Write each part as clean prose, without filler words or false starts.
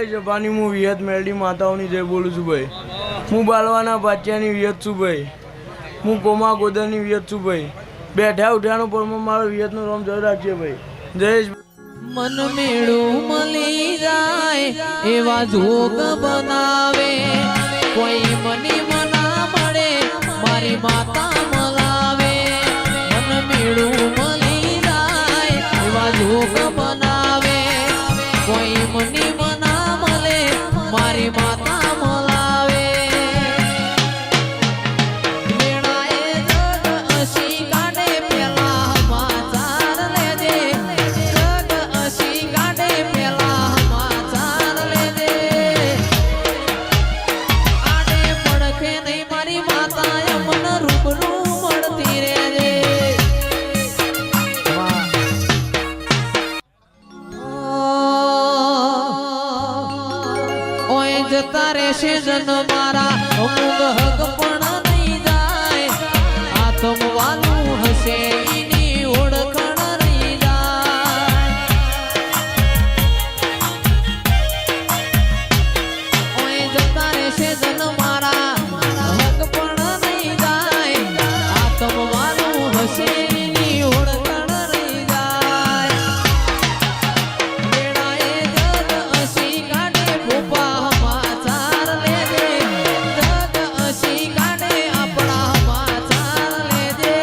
જય જભાની હું વિયત મેલડી માતાઓની જય બોલું છું ભાઈ. હું બાલવાના પાટિયાની વિયત છું ભાઈ. હું કોમા ગોદરની વિયત છું ભાઈ. બેઠા ઉઠ્યાનો પરમો મારો વિયતનો રોમ જય રાખીએ ભાઈ. જય મન મેળું મળી જાય એવા જોગ બનાવે કોઈ મને મના મળે મારી માતા મલાવે. મન મેળું મળી જાય એવા જોગ બનાવે કોઈ મને મના મળે મારી માતા મલાવે. મેળાએ જગ અસી કાઢે પેલા સમાચાર લેજે. જગ અસી કાઢે પેલા સમાચાર લેજે. આડે પડખે નહીં મારી માતા મન રૂબરૂ મળતી રહેજે. ઓય જતા રહેશે જન મારા અમુક હક પણ નહીં જાય. આત્મવાલું હશે એની ઓળખણ નહીં જાય. ઓય જતા રહેશે જન મારા હક પણ નહીં જાય. આત્મવાલું હશે એની ઓળખણ નહીં જાય. મેળાએ જગ અસી કાઢે ફૂફા સમાચાર લેજે. જગ અસી કાઢે આપણા સમાચાર લેજે.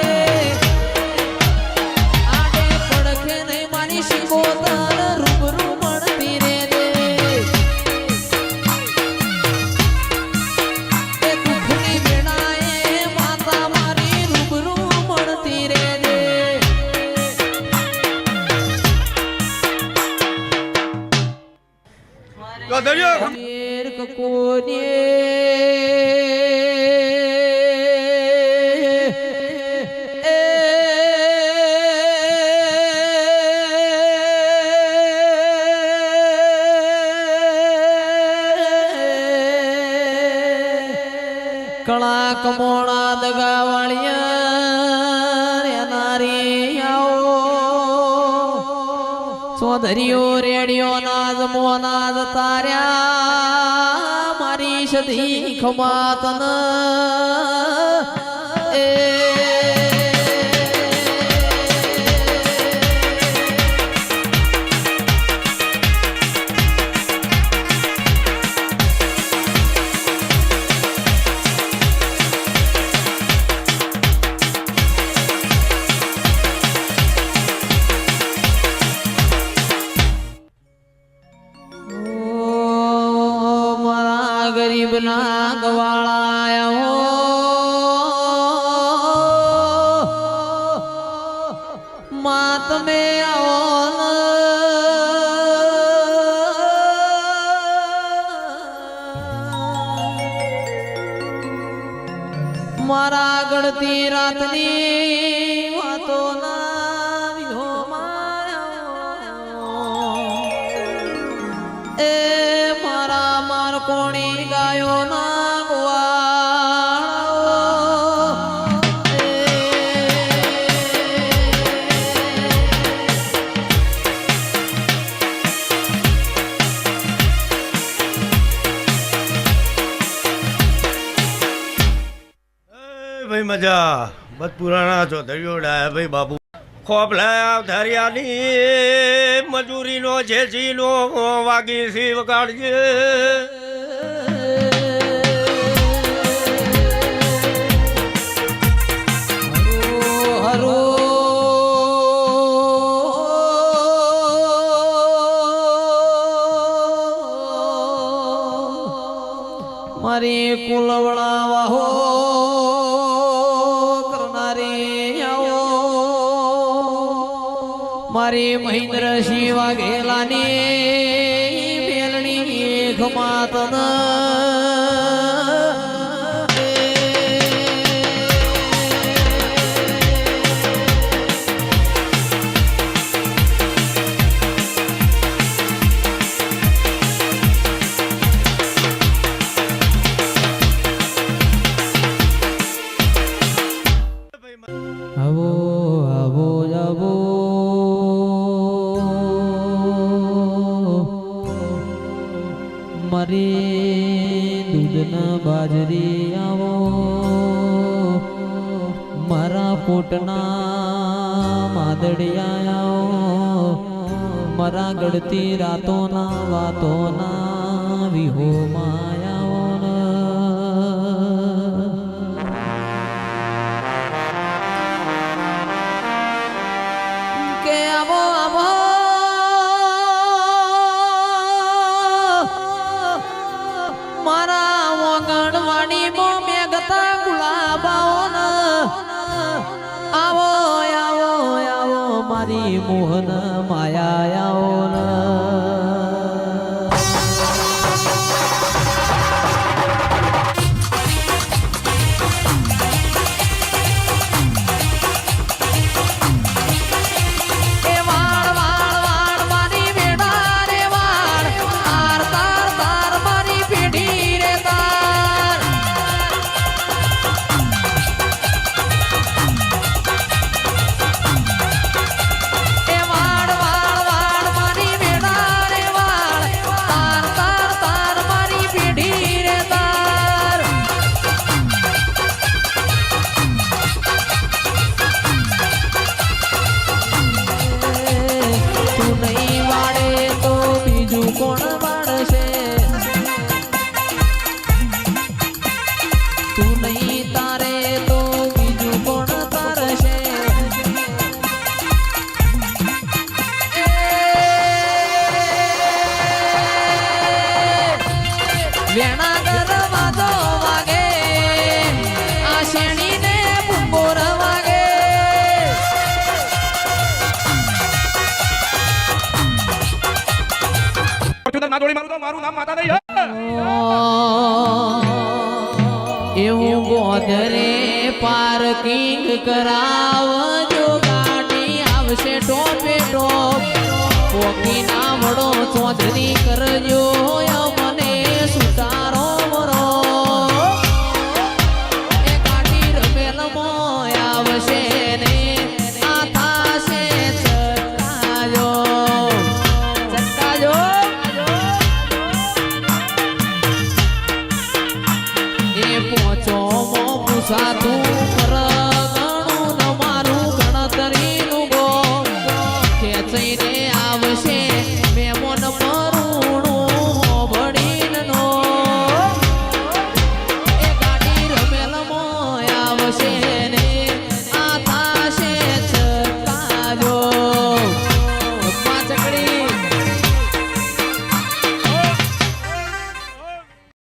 આડે પડખે નહીં મારી શિકોતર રૂબરૂ મળતી રહેજે. એ દુઃખની વેળાએ માતા મારી રૂબરૂ મળતી રહેજે. વીર કકોને કળા કમોણા દગા વાળિયા નારી આવો. ચોધરીઓ રેડિયો નાદ મોનાદ તાર્યા મારી સધી ખમાતન. એ મારા ગરીબ ના ગવાળા મા તમે આવો મારા ગળતી રાતની વાતો ના વિહોમાં એ મારા માર કોણી ગાયો ના ગવાળો. ભાઈ મજા બસ પુરાણા ચોધરીઓ ડાયા ભાઈ બાબુ ખોપલા ધરિયાની મજૂરીનો જેસીનો વાગી સી વગાડજે. હરો મારી કુલવડા વાહો કરનારી આવો. મારી મહેન્દ્રસિંહ વાઘેલાની મેલણી ખમાતન. આવો આવો આવો મારી દૂધના બાજરી આવો મારા પોટના માદડિયા આવો મારા ગળતી રાતોના વાતોના વિહો માયાઓ કે આવો આવો મારા વગણવાણી મો મેઘતા ગુલાબાઓ આવો આવો આવો મારી મોહન માયાઓ કોણ વાળશે તું નહીં તારે તો બીજું કોણ તારશે વેણા ગરવાજો વાગે આ શેણીને બુંબોર વાગે એવું ગોધરે પાર્કિંગ કરાવજો ગાડી આવશે ટોપે ટોપ પોકી ના વડો ચોધરી કરજો મને સુતારો વરો એ ગાડી રમેલ મોય આવશે ને આ થાશે ચટકાજો ચટકાજો એ પોચો મો પૂછાતું